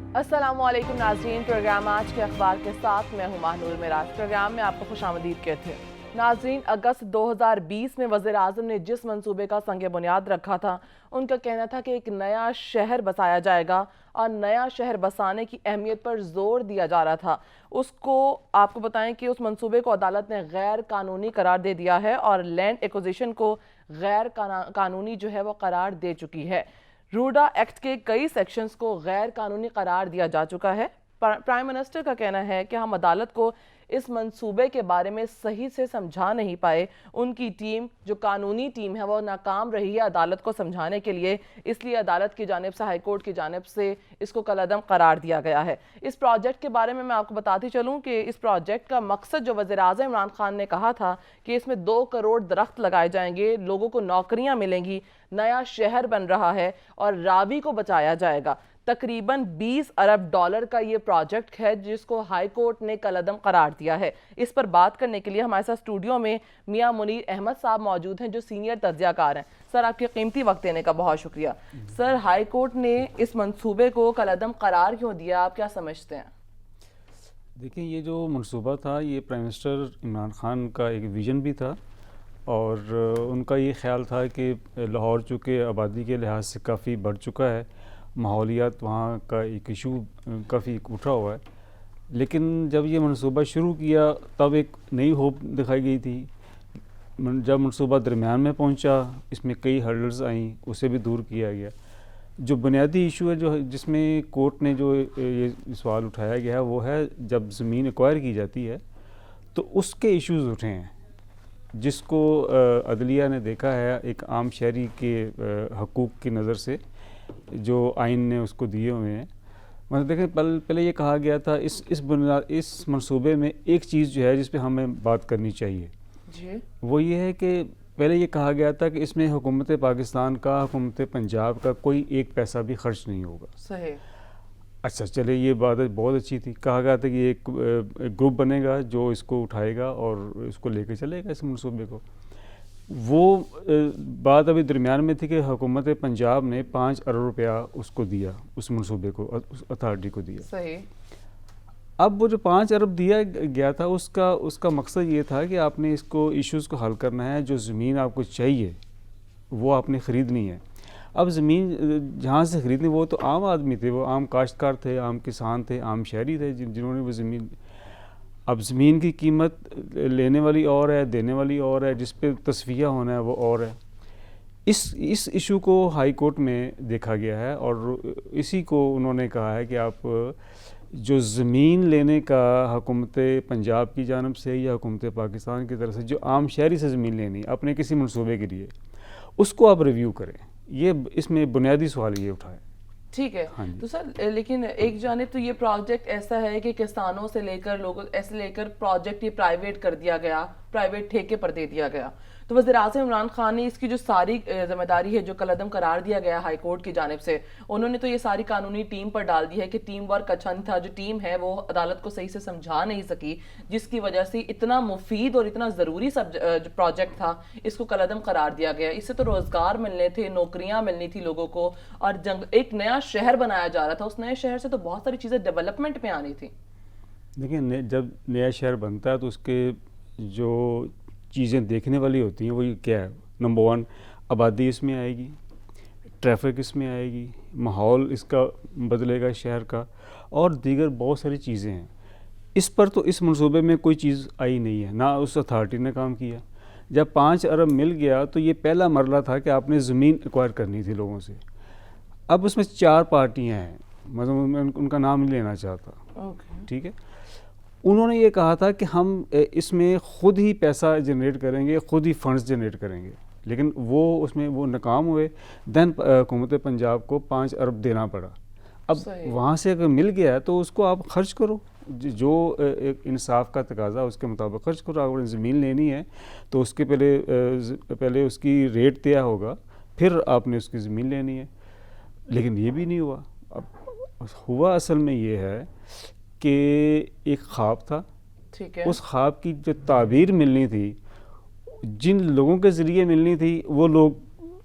السلام علیکم ناظرین، پروگرام آج کے اخبار کے ساتھ میں ہوں ماہنور معراج۔ پروگرام میں آپ کو خوش آمدید کہتے ہیں۔ ناظرین، اگست 2020 میں وزیر اعظم نے جس منصوبے کا سنگ بنیاد رکھا تھا، ان کا کہنا تھا کہ ایک نیا شہر بسایا جائے گا اور نیا شہر بسانے کی اہمیت پر زور دیا جا رہا تھا۔ آپ کو بتائیں کہ اس منصوبے کو عدالت نے غیر قانونی قرار دے دیا ہے اور لینڈ ایکوزیشن کو غیر قانونی وہ قرار دے چکی ہے۔ روڈا ایکٹ کے کئی سیکشنز کو غیر قانونی قرار دیا جا چکا ہے۔ پرائم منسٹر کا کہنا ہے کہ ہم عدالت کو اس منصوبے کے بارے میں صحیح سے سمجھا نہیں پائے۔ ان کی ٹیم جو قانونی ٹیم ہے وہ ناکام رہی ہے عدالت کو سمجھانے کے لیے، اس لیے عدالت کی جانب سے، ہائی کورٹ کی جانب سے اس کو کالعدم قرار دیا گیا ہے۔ اس پروجیکٹ کے بارے میں آپ کو بتاتی چلوں کہ اس پروجیکٹ کا مقصد جو وزیر اعظم عمران خان نے کہا تھا کہ اس میں 2 کروڑ درخت لگائے جائیں گے، لوگوں کو نوکریاں ملیں گی، نیا شہر بن رہا ہے اور راوی کو بچایا جائے گا۔ تقریباً 20 ارب ڈالر کا یہ پروجیکٹ ہے جس کو ہائی کورٹ نے کالعدم قرار دیا ہے۔ اس پر بات کرنے کے لیے ہمارے ساتھ اسٹوڈیو میں میاں منیر احمد صاحب موجود ہیں جو سینئر تجزیہ کار ہیں۔ سر، آپ کے قیمتی وقت دینے کا بہت شکریہ۔ سر، ہائی کورٹ نے اس منصوبے کو کالعدم قرار کیوں دیا، آپ کیا سمجھتے ہیں؟ دیکھیں، یہ جو منصوبہ تھا یہ پرائم منسٹر عمران خان کا ایک ویژن بھی تھا، اور ان کا یہ خیال تھا کہ لاہور چونکہ آبادی کے لحاظ سے کافی بڑھ چکا ہے، ماحولیات وہاں کا ایک ایشو کافی اٹھا ہوا ہے، لیکن جب یہ منصوبہ شروع کیا تب ایک نئی ہوپ دکھائی گئی تھی۔ جب منصوبہ درمیان میں پہنچا، اس میں کئی ہرڈلز آئیں، اسے بھی دور کیا گیا۔ جو بنیادی ایشو ہے جس میں کورٹ نے جو یہ سوال اٹھایا گیا ہے وہ ہے جب زمین ایکوائر کی جاتی ہے تو اس کے ایشوز اٹھے ہیں، جس کو عدلیہ نے دیکھا ہے ایک عام شہری کے حقوق کی نظر سے، جو آئین نے اس کو دیے ہوئے ہیں۔ مطلب دیکھیں، پہلے یہ کہا گیا تھا اس منصوبے میں ایک چیز جو ہے جس پہ ہمیں بات کرنی چاہیے، وہ یہ ہے کہ پہلے یہ کہا گیا تھا کہ اس میں حکومت پاکستان کا، حکومت پنجاب کا کوئی ایک پیسہ بھی خرچ نہیں ہوگا۔ صحیح۔ اچھا، چلے یہ بات بہت اچھی تھی۔ کہا گیا تھا کہ ایک گروپ بنے گا جو اس کو اٹھائے گا اور اس کو لے کے چلے گا اس منصوبے کو۔ وہ بات ابھی درمیان میں تھی کہ حکومت پنجاب نے 5 ارب روپیہ اس کو دیا، اس منصوبے کو، اس اتھارٹی کو دیا۔ صحیح۔ اب وہ جو 5 ارب دیا گیا تھا اس کا مقصد یہ تھا کہ آپ نے اس کو ایشوز کو حل کرنا ہے، جو زمین آپ کو چاہیے وہ آپ نے خریدنی ہے۔ اب زمین جہاں سے خریدنی وہ تو عام آدمی تھے، وہ عام کاشتکار تھے، عام کسان تھے، عام شہری تھے جنہوں نے وہ زمین، اب زمین کی قیمت لینے والی اور ہے، دینے والی اور ہے، جس پہ تصفیہ ہونا ہے وہ اور ہے۔ اس ایشو کو ہائی کورٹ میں دیکھا گیا ہے اور اسی کو انہوں نے کہا ہے کہ آپ جو زمین لینے کا حکومت پنجاب کی جانب سے یا حکومت پاکستان کی طرف سے جو عام شہری سے زمین لینی اپنے کسی منصوبے کے لیے، اس کو آپ ریویو کریں۔ یہ اس میں بنیادی سوال یہ اٹھا ہے۔ ٹھیک ہے تو سر، لیکن ایک جانب تو یہ پروجیکٹ ایسا ہے کہ کسانوں سے لے کر لوگوں ایسے لے کر پروجیکٹ یہ پرائیویٹ کر دیا گیا، پرائیویٹ ٹھیکے پر دے دیا گیا، تو وزیر اعظم عمران خان نے اس کی جو ساری ذمہ داری ہے جو کالعدم قرار دیا گیا ہائی کورٹ کی جانب سے، انہوں نے تو یہ ساری قانونی ٹیم پر ڈال دی ہے کہ ٹیم ورک اچھا نہیں تھا، جو ٹیم ہے وہ عدالت کو صحیح سے سمجھا نہیں سکی، جس کی وجہ سے اتنا مفید اور اتنا ضروری پروجیکٹ تھا اس کو کالعدم قرار دیا گیا۔ اس سے تو روزگار ملنے تھے، نوکریاں ملنی تھی لوگوں کو، اور ایک نیا شہر بنایا جا رہا تھا، اس نئے شہر سے تو بہت ساری چیزیں ڈیولپمنٹ پہ آنی تھی۔ دیکھیں، جب نیا شہر بنتا ہے تو اس کے جو چیزیں دیکھنے والی ہوتی ہیں وہ کیا ہے؟ نمبر 1، آبادی اس میں آئے گی، ٹریفک اس میں آئے گی، ماحول اس کا بدلے گا شہر کا، اور دیگر بہت ساری چیزیں ہیں۔ اس پر تو اس منصوبے میں کوئی چیز آئی نہیں ہے، نہ اس اتھارٹی نے کام کیا۔ جب 5 ارب مل گیا تو یہ پہلا مرحلہ تھا کہ آپ نے زمین ایکوائر کرنی تھی لوگوں سے۔ اب اس میں 4 پارٹیاں ہیں، مطلب میں ان کا نام نہیں لینا چاہتا، ٹھیک ہے۔ انہوں نے یہ کہا تھا کہ ہم اس میں خود ہی پیسہ جنریٹ کریں گے، خود ہی فنڈز جنریٹ کریں گے، لیکن اس میں وہ ناکام ہوئے۔ دین حکومت پنجاب کو 5 ارب دینا پڑا۔ اب وہاں سے اگر مل گیا ہے تو اس کو آپ خرچ کرو، جو ایک انصاف کا تقاضا اس کے مطابق خرچ کرو۔ اگر زمین لینی ہے تو اس کے پہلے اس کی ریٹ طے ہوگا، پھر آپ نے اس کی زمین لینی ہے، لیکن یہ بھی نہیں ہوا۔ اب ہوا اصل میں یہ ہے کہ ایک خواب تھا، اس خواب کی جو تعبیر ملنی تھی، جن لوگوں کے ذریعے ملنی تھی وہ لوگ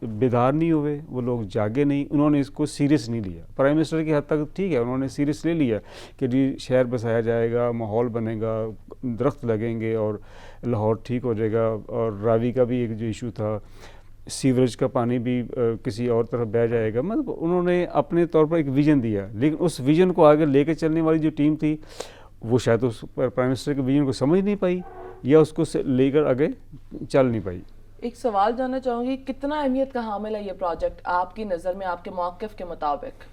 بیدار نہیں ہوئے, وہ لوگ جاگے نہیں, انہوں نے اس کو سیریس نہیں لیا. پرائم منسٹر کی حد تک ٹھیک ہے, انہوں نے سیریس لے لیا کہ جی شہر بسایا جائے گا, ماحول بنے گا, درخت لگیں گے اور لاہور ٹھیک ہو جائے گا. اور راوی کا بھی ایک جو ایشو تھا, سیوریج کا پانی بھی کسی اور طرف بہہ جائے گا, مطلب انہوں نے اپنے طور پر ایک ویژن دیا, لیکن اس ویژن کو آگے لے کے چلنے والی جو ٹیم تھی وہ شاید اس پرائم منسٹر کے ویژن کو سمجھ نہیں پائی یا اس کو لے کر آگے چل نہیں پائی. ایک سوال جاننا چاہوں گی, کتنا اہمیت کا حامل ہے یہ پروجیکٹ آپ کی نظر میں, آپ کے موقف کے مطابق؟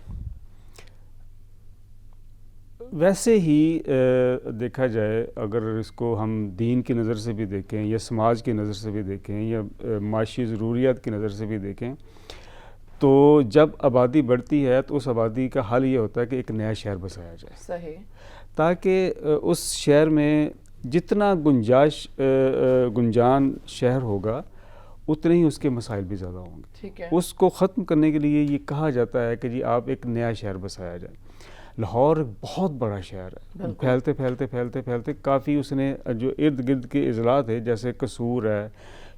ویسے ہی دیکھا جائے, اگر اس کو ہم دین کی نظر سے بھی دیکھیں یا سماج کی نظر سے بھی دیکھیں یا معاشی ضروریات کی نظر سے بھی دیکھیں, تو جب آبادی بڑھتی ہے تو اس آبادی کا حل یہ ہوتا ہے کہ ایک نیا شہر بسایا جائے. صحیح. تاکہ اس شہر میں جتنا گنجان شہر ہوگا اتنے ہی اس کے مسائل بھی زیادہ ہوں گے. ٹھیک ہے. اس کو ختم کرنے کے لیے یہ کہا جاتا ہے کہ جی آپ ایک نیا شہر بسایا جائے. لاہور ایک بہت بڑا شہر ہے, پھیلتے پھیلتے پھیلتے پھیلتے کافی اس نے جو ارد گرد کے اضلاع تھے جیسے قصور ہے,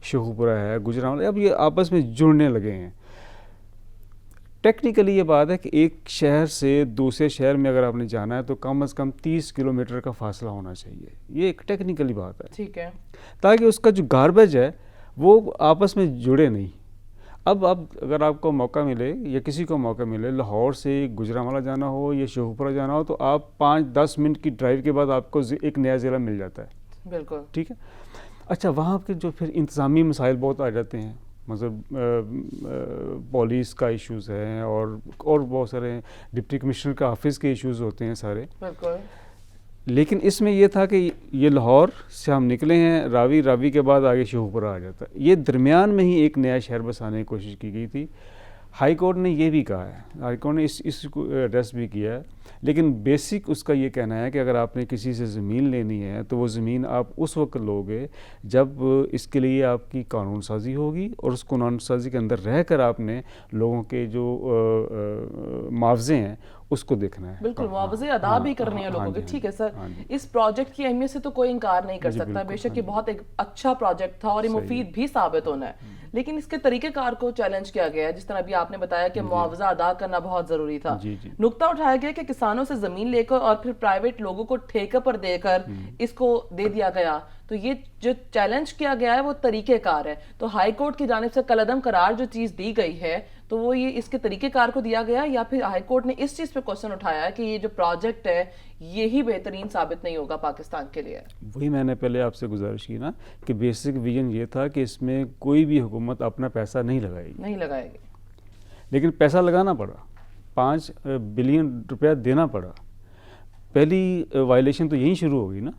شیخوپورہ ہے, گجرانوالہ, اب یہ آپس میں جڑنے لگے ہیں. ٹیکنیکلی یہ بات ہے کہ ایک شہر سے دوسرے شہر میں اگر آپ نے جانا ہے تو کم از کم 30 کلومیٹر کا فاصلہ ہونا چاہیے. یہ ایک ٹیکنیکلی بات ہے. ٹھیک ہے. تاکہ اس کا جو گاربیج ہے وہ آپس میں جڑے نہیں. اب اگر آپ کو موقع ملے یا کسی کو موقع ملے لاہور سے گجرانوالہ جانا ہو یا شیخوپورہ جانا ہو تو آپ 5-10 منٹ کی ڈرائیو کے بعد آپ کو ایک نیا ضلع مل جاتا ہے. بالکل. ٹھیک ہے. اچھا, وہاں کے جو پھر انتظامی مسائل بہت آ جاتے ہیں, مطلب پولیس کا ایشوز ہیں اور بہت سارے ڈپٹی کمشنر کا آفس کے ایشوز ہوتے ہیں سارے. بالکل. لیکن اس میں یہ تھا کہ یہ لاہور سے ہم نکلے ہیں, راوی کے بعد آگے شیخوپورہ آ جاتا ہے. یہ درمیان میں ہی ایک نیا شہر بسانے کی کوشش کی گئی تھی. ہائی کورٹ نے یہ بھی کہا ہے, ہائی کورٹ نے اس کو ایڈریس بھی کیا ہے, لیکن بیسک اس کا یہ کہنا ہے کہ اگر آپ نے کسی سے زمین لینی ہے تو وہ زمین آپ اس وقت لوگے جب اس کے لیے آپ کی قانون سازی ہوگی, اور اس قانون سازی کے اندر رہ کر آپ نے لوگوں کے جو معاوضے ہیں اس کو دیکھنا ہے. بالکل, معاوضے ادا بھی کرنے ہیں لوگوں کے. ٹھیک ہے سر, اس پروجیکٹ کی اہمیت سے تو کوئی انکار نہیں کر سکتا, بے شک یہ بہت ایک اچھا پروجیکٹ تھا اور یہ مفید بھی ثابت ہونا ہے, لیکن اس کے طریقہ کار کو چیلنج کیا گیا ہے. جس طرح ابھی آپ نے بتایا کہ معاوضہ ادا کرنا بہت ضروری تھا. نقطہ اٹھایا گیا کہ کسانوں سے زمین لے کر اور پھر پرائیویٹ لوگوں کو ٹھیکے پر دے کر اس کو دے دیا گیا. تو یہ جو چیلنج کیا گیا ہے وہ طریقہ کار ہے. تو ہائی کورٹ کی جانب سے کالعدم قرار جو چیز دی گئی ہے تو وہ یہ اس کے طریقہ کار کو دیا گیا, یا پھر ہائی کورٹ نے اس چیز پہ کوشچن اٹھایا ہے کہ یہ جو پروجیکٹ ہے یہی بہترین ثابت نہیں ہوگا پاکستان کے لیے؟ وہی میں نے پہلے آپ سے گزارش کی نا کہ بیسک ویژن یہ تھا کہ اس میں کوئی بھی حکومت اپنا پیسہ نہیں لگائے گی, لیکن پیسہ لگانا پڑا, 5 بلین روپیہ دینا پڑا. پہلی وائلیشن تو یہیں شروع ہوگی نا,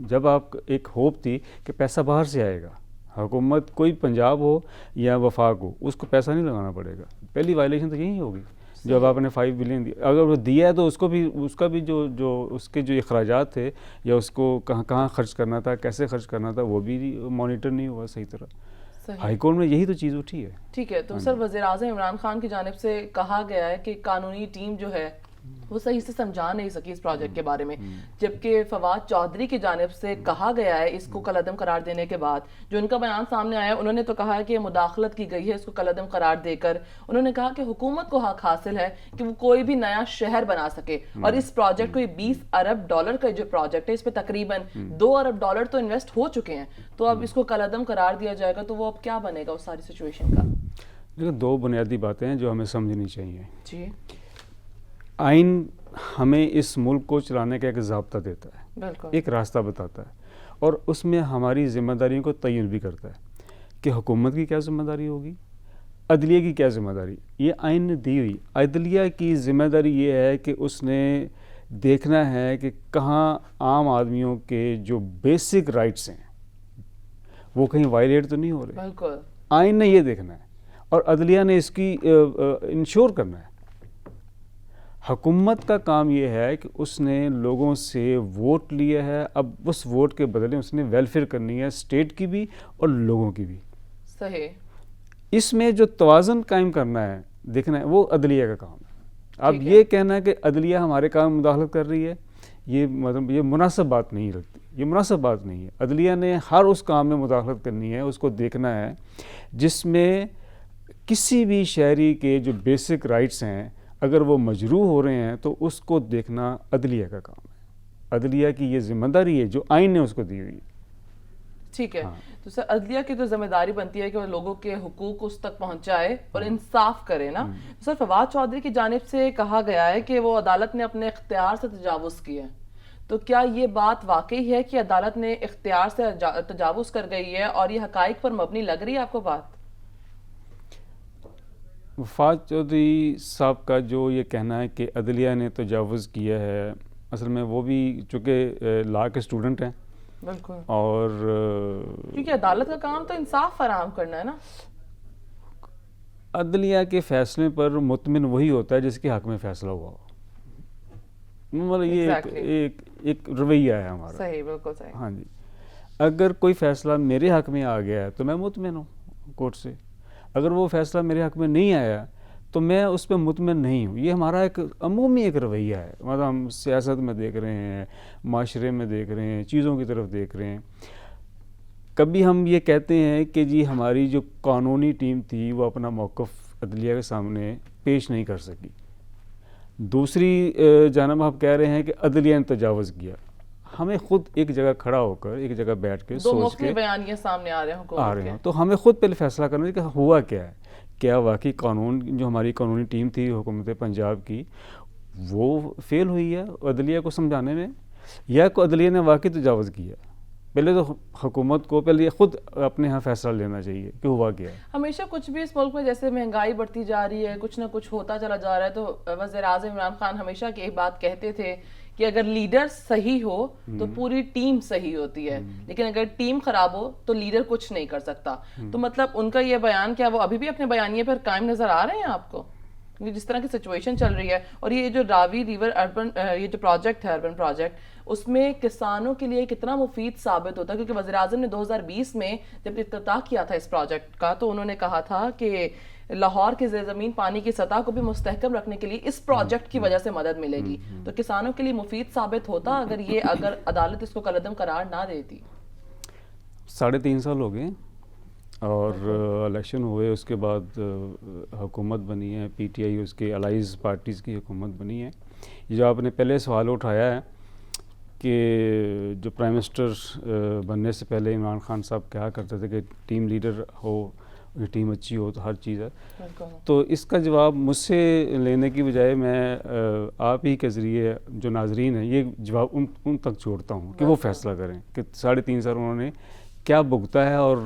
جب آپ ایک ہوپ تھی کہ پیسہ باہر سے آئے گا, حکومت کوئی پنجاب ہو یا وفاق ہو اس کو پیسہ نہیں لگانا پڑے گا. پہلی وائلیشن تو یہی ہوگی جب آپ نے 5 بلین دیا. اگر وہ دیا ہے تو اس کا بھی جو اس کے جو اخراجات تھے یا اس کو کہاں خرچ کرنا تھا, کیسے خرچ کرنا تھا, وہ بھی مانیٹر نہیں ہوا صحیح طرح. ہائی کورٹ میں یہی تو چیز اٹھی ہے. ٹھیک ہے. تو سر وزیر اعظم عمران خان کی جانب سے کہا گیا ہے کہ قانونی ٹیم جو ہے وہ صحیح سے سمجھا نہیں سکی اس پروجیکٹ کے بارے میں, جبکہ فواد چودھری کی جانب سے کہا گیا ہے اس کو کالعدم قرار دینے کے بعد جو ان کا بیان سامنے آیا, انہوں نے تو کہا ہے کہ یہ مداخلت کی گئی ہے اس کو کالعدم قرار دے کر. انہوں نے کہا کہ حکومت کو حق حاصل ہے کہ وہ کوئی بھی نیا شہر بنا سکے, اور اس پروجیکٹ کو یہ $20 ارب کا جو پروجیکٹ ہے اس پہ تقریباً $2 ارب تو انویسٹ ہو چکے ہیں. تو اب اس کو کالعدم قرار دیا جائے گا تو وہ اب کیا بنے گا اس ساری سچویشن کا؟ لیکن 2 بنیادی باتیں ہیں جو ہمیں سمجھنی چاہیے. جی. آئین ہمیں اس ملک کو چلانے کا ایک ضابطہ دیتا ہے, بالکل, ایک راستہ بتاتا ہے, اور اس میں ہماری ذمہ داریوں کو تعین بھی کرتا ہے کہ حکومت کی کیا ذمہ داری ہوگی, عدلیہ کی کیا ذمہ داری. یہ آئین نے دی ہوئی. عدلیہ کی ذمہ داری یہ ہے کہ اس نے دیکھنا ہے کہ کہاں عام آدمیوں کے جو بیسک رائٹس ہیں وہ کہیں وائلیٹ تو نہیں ہو رہے. بالکل, آئین نے یہ دیکھنا ہے, اور عدلیہ نے اس کی انشور کرنا ہے. حکومت کا کام یہ ہے کہ اس نے لوگوں سے ووٹ لیا ہے, اب اس ووٹ کے بدلے اس نے ویلفیئر کرنی ہے, اسٹیٹ کی بھی اور لوگوں کی بھی. صحیح. اس میں جو توازن قائم کرنا ہے, دیکھنا ہے, وہ عدلیہ کا کام ہے. اب یہ کہنا ہے کہ عدلیہ ہمارے کام میں مداخلت کر رہی ہے, یہ مطلب یہ مناسب بات نہیں لگتی, یہ مناسب بات نہیں ہے. عدلیہ نے ہر اس کام میں مداخلت کرنی ہے, اس کو دیکھنا ہے جس میں کسی بھی شہری کے جو بیسک رائٹس ہیں اگر وہ مجروح ہو رہے ہیں تو اس کو دیکھنا عدلیہ کا کام ہے. عدلیہ کی یہ ذمہ داری ہے جو آئین نے اس کو دی ہوئی ہے. ٹھیک ہے. تو سر عدلیہ کی تو ذمہ داری بنتی ہے کہ وہ لوگوں کے حقوق اس تک پہنچائے اور انصاف کرے نا. سر فواد چودھری کی جانب سے کہا گیا ہے کہ وہ عدالت نے اپنے اختیار سے تجاوز کیا ہے, تو کیا یہ بات واقعی ہے کہ عدالت نے اختیار سے تجاوز کر گئی ہے اور یہ حقائق پر مبنی لگ رہی ہے آپ کو بات؟ وفاد چودھری صاحب کا جو یہ کہنا ہے کہ عدلیہ نے تجاوز کیا ہے, اصل میں وہ بھی چونکہ لا کے اسٹوڈنٹ ہیں بالکل, اور کیونکہ عدالت کا کام تو انصاف فراہم کرنا ہے نا. عدلیہ کے فیصلے پر مطمئن وہی ہوتا ہے جس کے حق میں فیصلہ ہوا ہو. مطلب یہ ایک رویہ ہے ہمارا. صحیح, بالکل صحیح. ہاں جی, اگر کوئی فیصلہ میرے حق میں آ گیا ہے تو میں مطمئن ہوں کورٹ سے, اگر وہ فیصلہ میرے حق میں نہیں آیا تو میں اس پہ مطمئن نہیں ہوں. یہ ہمارا ایک عمومی ایک رویہ ہے. مطلب ہم سیاست میں دیکھ رہے ہیں, معاشرے میں دیکھ رہے ہیں, چیزوں کی طرف دیکھ رہے ہیں. کبھی ہم یہ کہتے ہیں کہ جی ہماری جو قانونی ٹیم تھی وہ اپنا موقف عدلیہ کے سامنے پیش نہیں کر سکی. دوسری جانب آپ کہہ رہے ہیں کہ عدلیہ نے تجاوز کیا. ہمیں خود ایک جگہ کھڑا ہو کر ایک جگہ بیٹھ کے دو سوچ مختلف کے بیانیے سامنے آ رہے ہیں تو ہمیں خود پہلے فیصلہ کرنا ہے کہ ہوا کیا ہے. کیا واقعی قانون جو ہماری قانونی ٹیم تھی حکومت پنجاب کی وہ فیل ہوئی ہے عدلیہ کو سمجھانے میں, یا کو عدلیہ نے واقعی تجاوز کیا؟ پہلے تو حکومت کو پہلے خود اپنے ہاں فیصلہ لینا چاہیے کہ ہوا کیا ہے. ہمیشہ کچھ بھی اس ملک میں جیسے مہنگائی بڑھتی جا رہی ہے, کچھ نہ کچھ ہوتا چلا جا رہا ہے, تو وزیر اعظم عمران خان ہمیشہ کی ایک بات کہتے تھے کہ اگر لیڈر صحیح ہو تو پوری ٹیم صحیح ہوتی ہے, لیکن اگر ٹیم خراب ہو تو لیڈر کچھ نہیں کر سکتا. تو مطلب ان کا یہ بیان کیا وہ ابھی بھی اپنے بیانیے پر قائم نظر آ رہے ہیں آپ کو؟ کیونکہ جس طرح کی سچویشن چل رہی ہے, اور یہ جو راوی ریور اربن یہ جو پروجیکٹ ہے اربن پروجیکٹ, اس میں کسانوں کے لیے کتنا مفید ثابت ہوتا ہے. کیونکہ وزیر اعظم نے 2020 میں جب افتتاح کیا تھا اس پروجیکٹ کا تو انہوں نے کہا تھا کہ لاہور کے زیر زمین پانی کی سطح کو بھی مستحکم رکھنے کے لیے اس پروجیکٹ کی وجہ سے مدد ملے گی. تو کسانوں کے لیے مفید ثابت ہوتا اگر عدالت اس کو کالعدم قرار نہ دیتی. 3.5 سال ہو گئے اور الیکشن ہوئے, اس کے بعد حکومت بنی ہے, پی ٹی آئی اس کے الائز پارٹیز کی حکومت بنی ہے. یہ جو آپ نے پہلے سوال اٹھایا ہے کہ جو پرائم منسٹر بننے سے پہلے عمران خان صاحب کہا کرتے تھے کہ ٹیم لیڈر ہو, ٹیم اچھی ہو تو ہر چیز ہے, تو اس کا جواب مجھ سے لینے کی بجائے میں آپ ہی کے ذریعے جو ناظرین ہیں یہ جواب ان تک چھوڑتا ہوں کہ وہ فیصلہ کریں کہ 3.5 سال انہوں نے کیا بھگتا ہے اور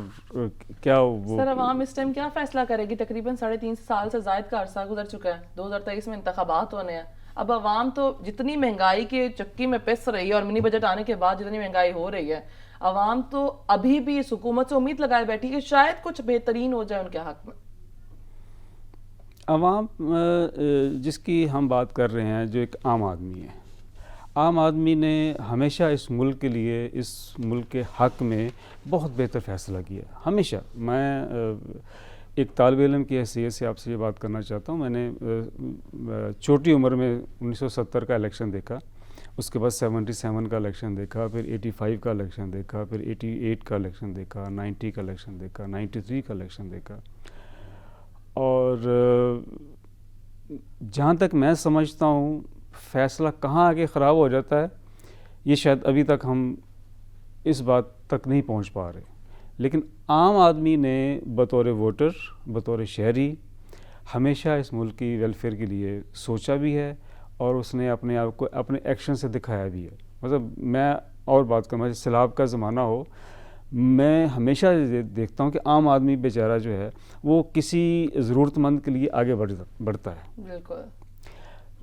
کیا وہ. سر عوام اس ٹائم کیا فیصلہ کرے گی؟ تقریباً 3.5 سال سے زائد کا عرصہ گزر چکا ہے, 2023 میں انتخابات ہونے ہیں. اب عوام تو جتنی مہنگائی کے چکی میں پس رہی ہے اور منی بجٹ آنے کے بعد جتنی مہنگائی ہو رہی ہے, عوام تو ابھی بھی اس حکومت سے امید لگائے بیٹھی کہ شاید کچھ بہترین ہو جائے ان کے حق میں. عوام جس کی ہم بات کر رہے ہیں جو ایک عام آدمی ہے, عام آدمی نے ہمیشہ اس ملک کے لیے, اس ملک کے حق میں بہت بہتر فیصلہ کیا ہمیشہ. میں ایک طالب علم کی حیثیت سے آپ سے یہ بات کرنا چاہتا ہوں. میں نے چھوٹی عمر میں 1970 کا الیکشن دیکھا, اس کے بعد 77 کا الیکشن دیکھا, پھر 85 کا الیکشن دیکھا, پھر 88 کا الیکشن دیکھا, 90 کا الیکشن دیکھا, 93 کا الیکشن دیکھا. اور جہاں تک میں سمجھتا ہوں فیصلہ کہاں آگے خراب ہو جاتا ہے یہ شاید ابھی تک ہم اس بات تک نہیں پہنچ پا رہے. لیکن عام آدمی نے بطور ووٹر, بطور شہری ہمیشہ اس ملک کی ویلفیئر کے لیے سوچا بھی ہے اور اس نے اپنے آپ کو اپنے ایکشن سے دکھایا بھی ہے. مطلب میں اور بات کروں, سیلاب کا زمانہ ہو, میں ہمیشہ دیکھتا ہوں کہ عام آدمی بیچارہ جو ہے وہ کسی ضرورت مند کے لیے آگے بڑھتا ہے. بالکل.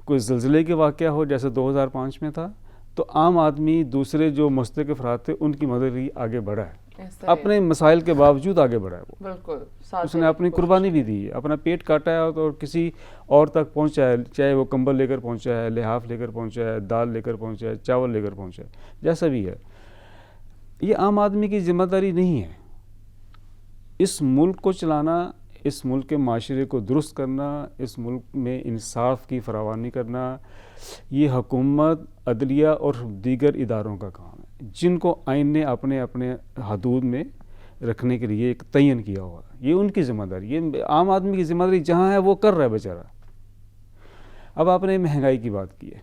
کوئی زلزلے کے واقعہ ہو جیسے 2005 میں تھا تو عام آدمی دوسرے جو مستحق افراد تھے ان کی مدد لیے آگے بڑھا ہے, اپنے مسائل کے باوجود آگے بڑھا ہے. وہ بالکل اس نے اپنی قربانی بھی دی ہے, اپنا پیٹ کاٹا ہے اور کسی اور تک پہنچا ہے, چاہے وہ کمبل لے کر پہنچا ہے, لحاف لے کر پہنچا ہے, دال لے کر پہنچا ہے, چاول لے کر پہنچا ہے, جیسا بھی ہے. یہ عام آدمی کی ذمہ داری نہیں ہے. اس ملک کو چلانا, اس ملک کے معاشرے کو درست کرنا, اس ملک میں انصاف کی فراوانی کرنا, یہ حکومت, عدلیہ اور دیگر اداروں کا کام ہے جن کو آئین نے اپنے اپنے حدود میں رکھنے کے لیے ایک تعین کیا ہوا ہے. یہ ان کی ذمہ داری, یہ عام آدمی کی ذمہ داری جہاں ہے وہ کر رہا ہے بیچارہ. اب آپ نے مہنگائی کی بات کی ہے.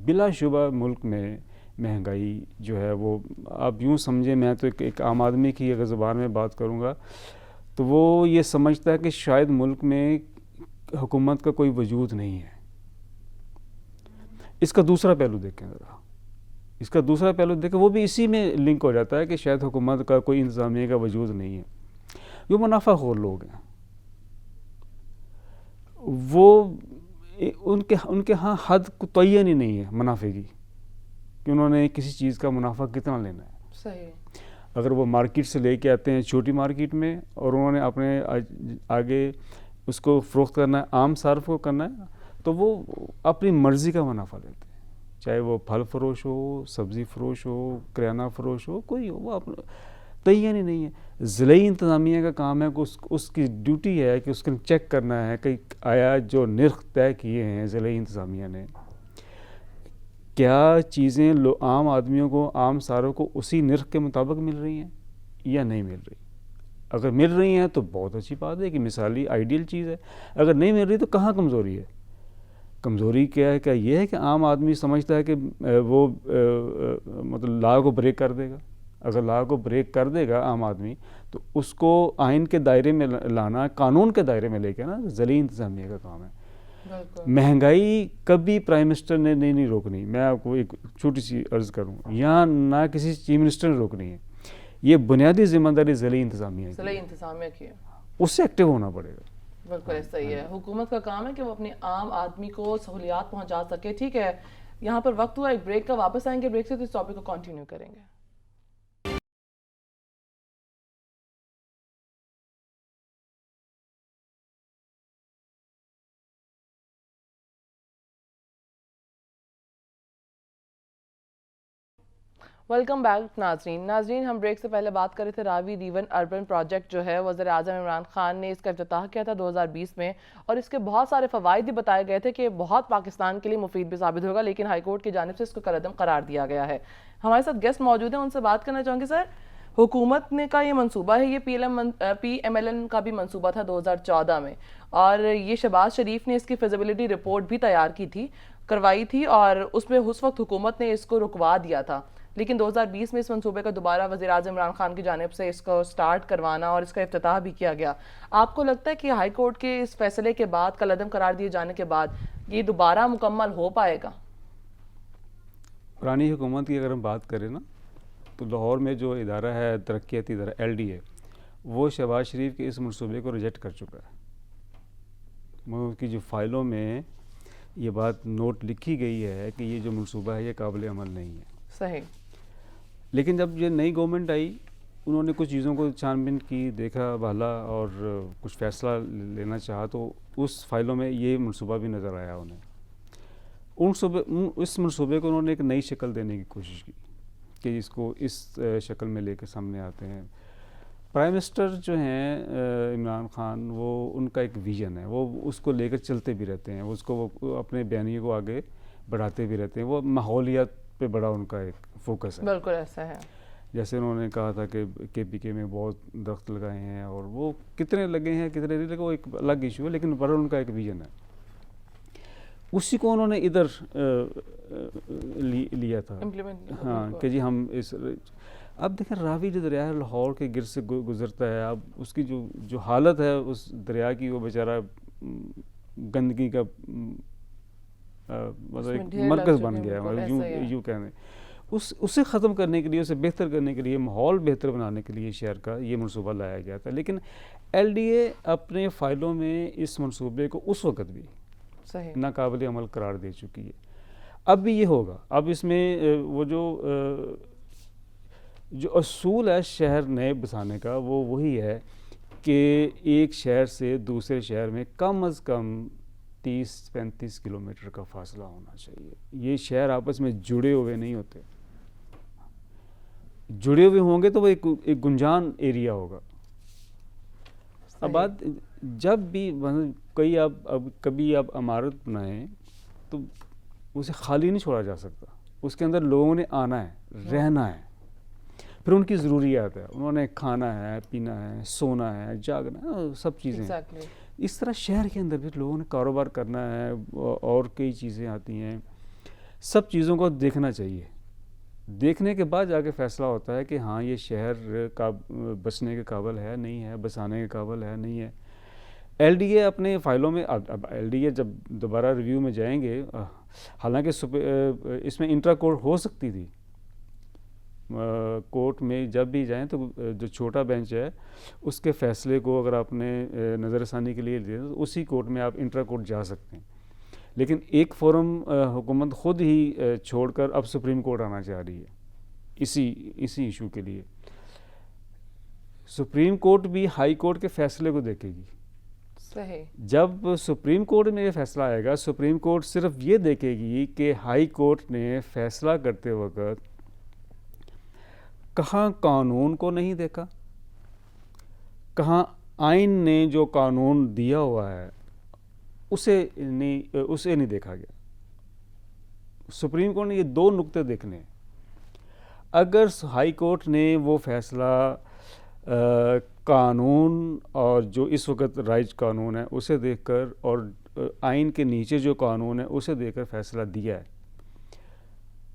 بلا شبہ ملک میں مہنگائی جو ہے وہ آپ یوں سمجھیں, میں تو ایک عام آدمی کی اگر زبان میں بات کروں گا تو وہ یہ سمجھتا ہے کہ شاید ملک میں حکومت کا کوئی وجود نہیں ہے. اس کا دوسرا پہلو دیکھیں ذرا, اس کا دوسرا پہلو دیکھیں, وہ بھی اسی میں لنک ہو جاتا ہے کہ شاید حکومت کا کوئی انتظامیہ کا وجود نہیں ہے. جو منافع خور لوگ ہیں وہ ان کے ہاں حد تعین ہی نہیں ہے منافع کی کہ انہوں نے کسی چیز کا منافع کتنا لینا ہے. صحیح. اگر وہ مارکیٹ سے لے کے آتے ہیں چھوٹی مارکیٹ میں اور انہوں نے اپنے آگے اس کو فروخت کرنا ہے, عام صارف کو کرنا ہے, تو وہ اپنی مرضی کا منافع لیتے ہیں, چاہے وہ پھل فروش ہو, سبزی فروش ہو, کریانہ فروش ہو, کوئی ہو, وہ اپنا تعین ہی نہیں ہے. ضلعی انتظامیہ کا کام ہے کہ اس کی ڈیوٹی ہے کہ اس کو چیک کرنا ہے کہ آیا جو نرخ طے کیے ہیں ضلعی انتظامیہ نے, کیا چیزیں عام آدمیوں کو, عام صارف کو اسی نرخ کے مطابق مل رہی ہیں یا نہیں مل رہی. اگر مل رہی ہیں تو بہت اچھی بات ہے کہ مثالی آئیڈیل چیز ہے. اگر نہیں مل رہی تو کہاں کمزوری ہے؟ کمزوری کیا ہے؟ کیا یہ ہے کہ عام آدمی سمجھتا ہے کہ وہ مطلب لا کو بریک کر دے گا. اگر لا کو بریک کر دے گا عام آدمی تو اس کو آئین کے دائرے میں لانا, قانون کے دائرے میں لے کے نا ضلعی انتظامیہ کا کام ہے. مہنگائی کبھی پرائم منسٹر نے نہیں روکنی. میں آپ کو ایک چھوٹی سی عرض کروں, یہاں نہ کسی چیف منسٹر نے روکنی ہے. یہ بنیادی ذمہ داری ضلعی انتظامیہ کی ہے, اس سے ایکٹیو ہونا پڑے گا. بالکل ایسا ہی ہے. حکومت کا کام ہے کہ وہ اپنے عام آدمی کو سہولیات پہنچا سکے. ٹھیک ہے, یہاں پر وقت ہوا ایک بریک کا, واپس آئیں گے بریک سے تو اس ٹاپک کو کنٹینیو کریں گے. ویلکم بیک ناظرین, ہم بریک سے پہلے بات کر رہے تھے راوی ریون اربن پروجیکٹ جو ہے وزیر اعظم عمران خان نے اس کا افتتاح کیا تھا 2020 میں, اور اس کے بہت سارے فوائد بھی بتائے گئے تھے کہ بہت پاکستان کے لیے مفید بھی ثابت ہوگا, لیکن ہائی کورٹ کی جانب سے اس کو کالعدم قرار دیا گیا ہے. ہمارے ساتھ گیسٹ موجود ہیں, ان سے بات کرنا چاہوں گے. سر, حکومت نے کا یہ منصوبہ ہے, یہ پی ایم ایل این کا بھی منصوبہ تھا 2014 میں, اور یہ شہباز شریف نے اس کی فیزیبلٹی رپورٹ بھی تیار کروائی تھی, اور اس میں اس وقت حکومت نے اس کو رکوا دیا تھا. لیکن 2020 میں اس منصوبے کا دوبارہ وزیر اعظم عمران خان کی جانب سے اس کو سٹارٹ کروانا اور اس کا افتتاح بھی کیا گیا. آپ کو لگتا ہے کہ ہائی کورٹ کے اس فیصلے کے بعد, کالعدم قرار دیے جانے کے بعد, یہ دوبارہ مکمل ہو پائے گا؟ پرانی حکومت کی اگر ہم بات کریں نا, تو لاہور میں جو ادارہ ہے, ترقیاتی ادارہ LDA, وہ شہباز شریف کے اس منصوبے کو ریجیکٹ کر چکا ہے. اس کی جو فائلوں میں یہ بات نوٹ لکھی گئی ہے کہ یہ جو منصوبہ ہے یہ قابل عمل نہیں ہے. صحیح. لیکن جب یہ نئی گورنمنٹ آئی, انہوں نے کچھ چیزوں کو چھان بین کی, دیکھا بھالا اور کچھ فیصلہ لینا چاہا, تو اس فائلوں میں یہ منصوبہ بھی نظر آیا انہیں. اس منصوبے کو انہوں نے ایک نئی شکل دینے کی کوشش کی کہ اس کو اس شکل میں لے کے سامنے آتے ہیں. پرائم منسٹر جو ہیں عمران خان, وہ ان کا ایک ویژن ہے, وہ اس کو لے کر چلتے بھی رہتے ہیں, اس کو وہ اپنے بیانیے کو آگے بڑھاتے بھی رہتے ہیں. وہ ماحولیات پہ بڑا ان کا ایک فوکس ہے. بالکل ایسا ہے. جیسے انہوں نے کہا تھا کہ KPK میں بہت درخت لگائے ہیں, اور وہ کتنے لگے ہیں کتنے نہیں لگے وہ ایک الگ ایشو ہے, لیکن برحال ان کا ایک ویژن ہے. اسی کو انہوں نے ادھر لیا تھا. ہاں کہ جی ہم اس, اب دیکھیں راوی جو دریا ہے لاہور کے گرد سے گزرتا ہے, اب اس کی جو حالت ہے اس دریا کی, وہ بیچارہ گندگی کا مطلب ایک مرکز بن گیا ہے یوں کہنے. اسے ختم کرنے کے لیے, اسے بہتر کرنے کے لیے, ماحول بہتر بنانے کے لیے شہر کا یہ منصوبہ لایا گیا تھا. لیکن LDA اپنے فائلوں میں اس منصوبے کو اس وقت بھی ناقابل عمل قرار دے چکی ہے. اب بھی یہ ہوگا. اب اس میں وہ جو اصول ہے شہر نئے بسانے کا, وہ وہی ہے کہ ایک شہر سے دوسرے شہر میں کم از کم 30-35 کلومیٹر کا فاصلہ ہونا چاہیے. یہ شہر آپس میں جڑے ہوئے نہیں ہوتے. جڑے ہوئے ہوں گے تو وہ ایک گنجان ایریا ہوگا. اب بات جب بھی کبھی آپ عمارت بنائیں تو اسے خالی نہیں چھوڑا جا سکتا, اس کے اندر لوگوں نے آنا ہے, رہنا ہے. پھر ان کی ضروریات ہے, انہوں نے کھانا ہے, پینا ہے, سونا ہے, جاگنا ہے, سب چیزیں ہیں. اس طرح شہر کے اندر بھی لوگوں نے کاروبار کرنا ہے اور کئی چیزیں آتی ہیں. سب چیزوں کو دیکھنا چاہیے, دیکھنے کے بعد جا کے فیصلہ ہوتا ہے کہ ہاں یہ شہر کا بسنے کے قابل ہے نہیں ہے, بسانے کے قابل ہے نہیں ہے. ایل ڈی اے اپنے فائلوں میں, اب ایل ڈی اے جب دوبارہ ریویو میں جائیں گے, حالانکہ اس میں انٹرا کورٹ ہو سکتی تھی, کورٹ میں جب بھی جائیں تو جو چھوٹا بینچ ہے اس کے فیصلے کو اگر آپ نے نظر ثانی کے لیے لیا تو اسی کورٹ میں آپ انٹرا کورٹ جا سکتے ہیں. لیکن ایک فورم حکومت خود ہی چھوڑ کر اب سپریم کورٹ آنا چاہ رہی ہے اسی ایشو کے لیے. سپریم کورٹ بھی ہائی کورٹ کے فیصلے کو دیکھے گی. صحیح. جب سپریم کورٹ میں یہ فیصلہ آئے گا, سپریم کورٹ صرف یہ دیکھے گی کہ ہائی کورٹ نے فیصلہ کرتے وقت کہاں قانون کو نہیں دیکھا, کہاں آئین نے جو قانون دیا ہوا ہے اسے نہیں دیکھا گیا. سپریم کورٹ نے یہ دو نقطے دیکھنے ہیں. اگر ہائی کورٹ نے وہ فیصلہ قانون اور جو اس وقت رائج قانون ہے اسے دیکھ کر اور آئین کے نیچے جو قانون ہے اسے دیکھ کر فیصلہ دیا ہے,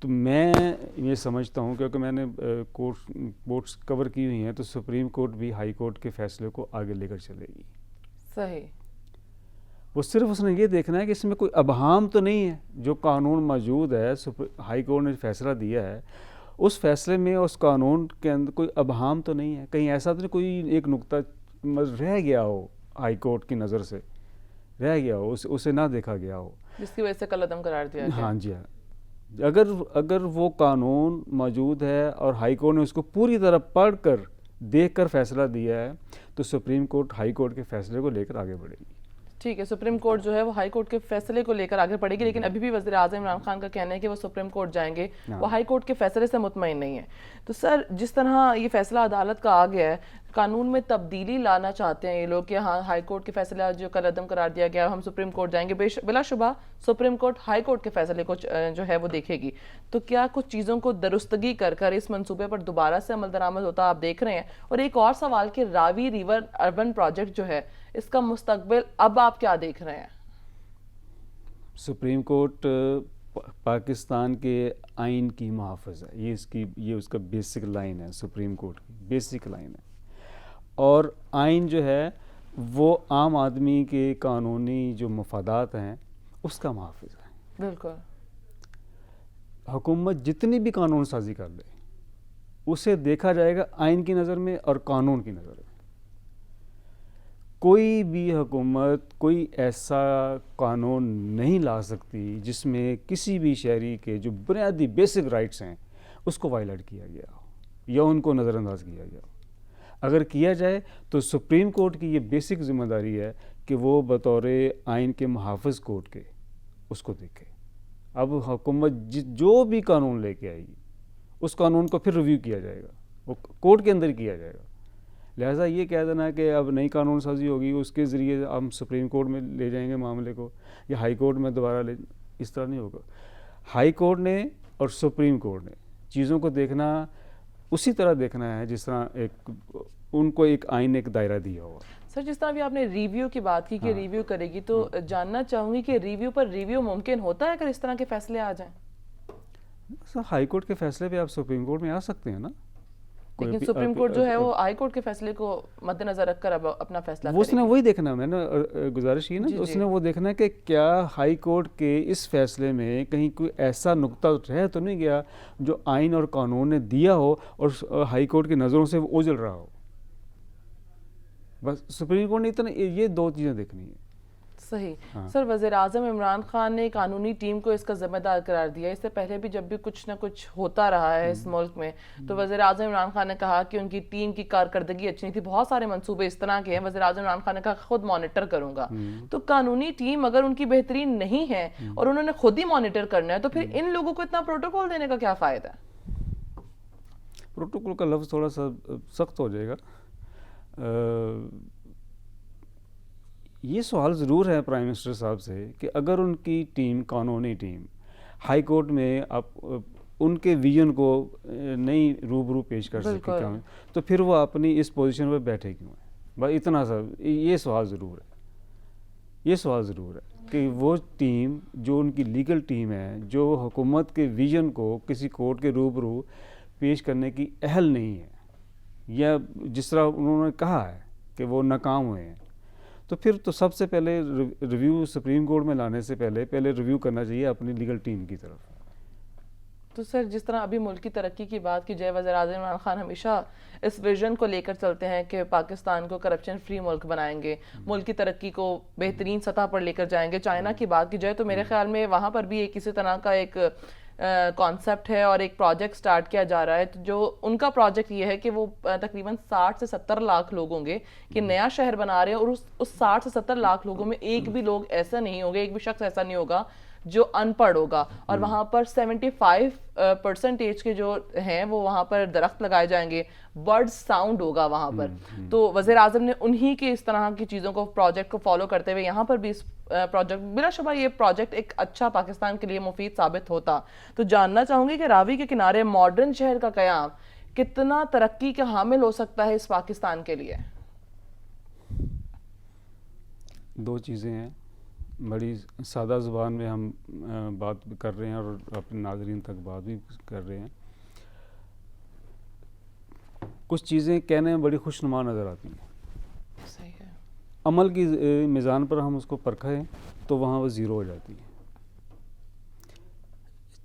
تو میں یہ سمجھتا ہوں, کیونکہ میں نے کورٹس کور کی ہوئی ہیں, تو سپریم کورٹ بھی ہائی کورٹ کے فیصلے کو آگے لے کر چلے گی. صحیح. وہ صرف اس نے یہ دیکھنا ہے کہ اس میں کوئی ابہام تو نہیں ہے. جو قانون موجود ہے, ہائی کورٹ نے فیصلہ دیا ہے, اس فیصلے میں اس قانون کے اندر کوئی ابہام تو نہیں ہے, کہیں ایسا تو نہیں کوئی ایک نقطہ رہ گیا ہو, ہائی کورٹ کی نظر سے رہ گیا ہو, اسے نہ دیکھا گیا ہو, جس کی وجہ سے کل عدم قرار دیا گیا. ہاں جی ہاں. اگر وہ قانون موجود ہے اور ہائی کورٹ نے اس کو پوری طرح پڑھ کر دیکھ کر فیصلہ دیا ہے, تو سپریم کورٹ ہائی کورٹ کے فیصلے کو لے کر آگے بڑھے گی. ٹھیک ہے, سپریم کورٹ جو ہے وہ ہائی کورٹ کے فیصلے کو لے کر آگے بڑھے گی, لیکن ابھی بھی وزیر اعظم عمران خان کا کہنا ہے کہ وہ سپریم کورٹ جائیں گے, وہ ہائی کورٹ کے فیصلے سے مطمئن نہیں ہے. تو سر, جس طرح یہ فیصلہ عدالت کا آ گیا ہے, قانون میں تبدیلی لانا چاہتے ہیں یہ لوگ کہ ہاں ہائی کورٹ کے فیصلہ جو کل عدم قرار دیا گیا, ہم سپریم کورٹ جائیں گے. بلا شبہ سپریم کورٹ ہائی کورٹ کے فیصلے کو جو ہے وہ دیکھے گی. تو کیا کچھ چیزوں کو درستگی کر کر اس منصوبے پر دوبارہ سے عمل درآمد ہوتا آپ دیکھ رہے ہیں؟ اور ایک اور سوال کہ راوی ریور اربن پروجیکٹ جو ہے, اس کا مستقبل اب آپ کیا دیکھ رہے ہیں؟ سپریم کورٹ پاکستان کے آئین کی محافظ ہے, یہ اس کا بیسک لائن ہے, سپریم کورٹ کی بیسک لائن ہے. اور آئین جو ہے وہ عام آدمی کے قانونی جو مفادات ہیں اس کا محافظ ہے. بالکل. حکومت جتنی بھی قانون سازی کر لے اسے دیکھا جائے گا آئین کی نظر میں اور قانون کی نظر میں. کوئی بھی حکومت کوئی ایسا قانون نہیں لا سکتی جس میں کسی بھی شہری کے جو بنیادی بیسک رائٹس ہیں اس کو وائلیٹ کیا گیا ہو یا ان کو نظر انداز کیا گیا ہو. اگر کیا جائے تو سپریم کورٹ کی یہ بیسک ذمہ داری ہے کہ وہ بطور آئین کے محافظ کورٹ کے اس کو دیکھے. اب حکومت جو بھی قانون لے کے آئے گی اس قانون کو پھر ریویو کیا جائے گا, وہ کورٹ کے اندر کیا جائے گا. لہٰذا یہ کہہ دینا کہ اب نئی قانون سازی ہوگی اس کے ذریعے ہم سپریم کورٹ میں لے جائیں گے معاملے کو یا ہائی کورٹ میں دوبارہ اس طرح نہیں ہوگا. ہائی کورٹ نے اور سپریم کورٹ نے چیزوں کو دیکھنا اسی طرح دیکھنا ہے جس طرح ان کو ایک آئین ایک دائرہ دیا ہوا. سر, جس طرح بھی آپ نے ریویو کی بات کی کہ ریویو کرے گی, تو جاننا چاہوں گی کہ ریویو پر ریویو ممکن ہوتا ہے اگر اس طرح کے فیصلے آ جائیں؟ سر, ہائی کورٹ کے فیصلے پہ آپ سپریم کورٹ میں آ سکتے ہیں نا. لیکن سپریم کورٹ جو ہے وہ ہائی کورٹ کے فیصلے کو مد نظر رکھ کر اب اپنا فیصلہ اس نے وہی دیکھنا, میں نے گزارش کی نا, اس نے وہ دیکھنا کہ کیا ہائی کورٹ کے اس فیصلے میں کہیں کوئی ایسا نقطہ رہ تو نہیں گیا جو آئین اور قانون نے دیا ہو اور ہائی کورٹ کی نظروں سے وہ اوجھل رہا ہو. بس سپریم کورٹ نے اتنا یہ دو چیزیں دیکھنی ہیں. صحیح. سر, وزیر اعظم عمران خان نے قانونی ٹیم کو اس کا ذمہ دار قرار دیا. اس سے پہلے بھی جب بھی کچھ نہ کچھ ہوتا رہا ہے اس ملک میں تو وزیر اعظم عمران خان نے کہا کہ ان کی ٹیم کی کارکردگی اچھی نہیں تھی. بہت سارے منصوبے اس طرح کے ہیں, وزیر اعظم عمران خان نے کہا خود مانیٹر کروں گا. تو قانونی ٹیم اگر ان کی بہترین نہیں ہے اور انہوں نے خود ہی مانیٹر کرنا ہے تو پھر ان لوگوں کو اتنا پروٹوکول دینے کا کیا فائدہ ہے؟ پروٹوکول کا لفظ تھوڑا سا سخت ہو جائے گا. یہ سوال ضرور ہے پرائم منسٹر صاحب سے کہ اگر ان کی ٹیم قانونی ٹیم ہائی کورٹ میں ان کے ویژن کو نہیں روبرو پیش کر سکے کیا ہے، تو پھر وہ اپنی اس پوزیشن پہ بیٹھے کیوں ہیں؟ بس اتنا سا یہ سوال ضرور ہے، یہ سوال ضرور ہے کہ وہ ٹیم جو ان کی لیگل ٹیم ہے، جو حکومت کے ویژن کو کسی کورٹ کے روبرو پیش کرنے کی اہل نہیں ہے، یا جس طرح انہوں نے کہا ہے کہ وہ ناکام ہوئے ہیں، تو پھر تو سب سے پہلے ریویو سپریم کورٹ میں لانے سے پہلے ریویو کرنا چاہیے اپنی لیگل ٹیم کی طرف۔ تو سر جس طرح ابھی ملک کی ترقی کی بات کی جائے، وزیر اعظم عمران خان ہمیشہ اس ویژن کو لے کر چلتے ہیں کہ پاکستان کو کرپشن فری ملک بنائیں گے، ملک کی ترقی کو بہترین سطح پر لے کر جائیں گے۔ چائنا کی بات کی جائے تو میرے خیال میں وہاں پر بھی ایک اسی طرح کا ایک کانسیپٹ ہے اور ایک پروجیکٹ سٹارٹ کیا جا رہا ہے، جو ان کا پروجیکٹ یہ ہے کہ وہ تقریباً 60 سے 70 لاکھ لوگ ہوں گے کہ نیا شہر بنا رہے ہیں، اور اس 60 سے 70 لاکھ لوگوں میں ایک بھی لوگ ایسا نہیں ہوگا، ایک بھی شخص ایسا نہیں ہوگا جو ان پڑھ ہوگا، اور وہاں پر 75% کے جو ہیں وہ وہاں پر درخت لگائے جائیں گے، برڈ ساؤنڈ ہوگا وہاں پر۔ تو وزیر اعظم نے انہی کے اس طرح کی چیزوں کو پروجیکٹ کو فالو کرتے ہوئے یہاں پر بھی اس پروجیکٹ، بلا شبہ یہ پروجیکٹ ایک اچھا پاکستان کے لیے مفید ثابت ہوتا۔ تو جاننا چاہوں گی کہ راوی کے کنارے ماڈرن شہر کا قیام کتنا ترقی کا حامل ہو سکتا ہے اس پاکستان کے لیے؟ دو چیزیں ہیں، بڑی سادہ زبان میں ہم بات کر رہے ہیں اور اپنے ناظرین تک بات بھی کر رہے ہیں۔ کچھ چیزیں کہنے میں بڑی خوشنما نظر آتی ہیں، صحیح ہے، عمل کی میزان پر ہم اس کو پرکھیں تو وہاں وہ زیرو ہو جاتی ہے۔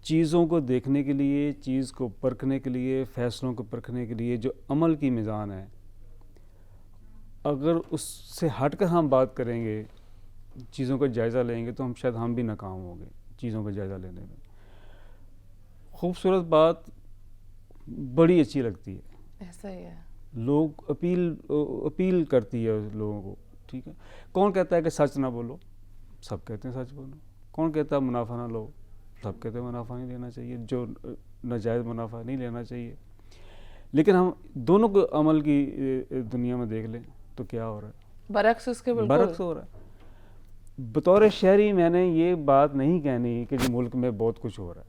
چیزوں کو دیکھنے کے لیے، چیز کو پرکھنے کے لیے، فیصلوں کو پرکھنے کے لیے جو عمل کی میزان ہے، اگر اس سے ہٹ کر ہم بات کریں گے، چیزوں کا جائزہ لیں گے، تو ہم بھی ناکام ہوں گے چیزوں کا جائزہ لینے میں۔ خوبصورت بات بڑی اچھی لگتی ہے، ایسا ہی ہے، لوگ اپیل کرتی ہے لوگوں کو، ٹھیک ہے۔ کون کہتا ہے کہ سچ نہ بولو؟ سب کہتے ہیں سچ بولو۔ کون کہتا ہے منافع نہ لو؟ سب کہتے ہیں منافع نہیں لینا چاہیے، جو ناجائز منافع نہیں لینا چاہیے۔ لیکن ہم دونوں کو عمل کی دنیا میں دیکھ لیں تو کیا ہو رہا ہے؟ برعکس اس کے بالکل برعکس ہو رہا ہے۔ بطور شہری میں نے یہ بات نہیں کہنی کہ ملک میں بہت کچھ ہو رہا ہے،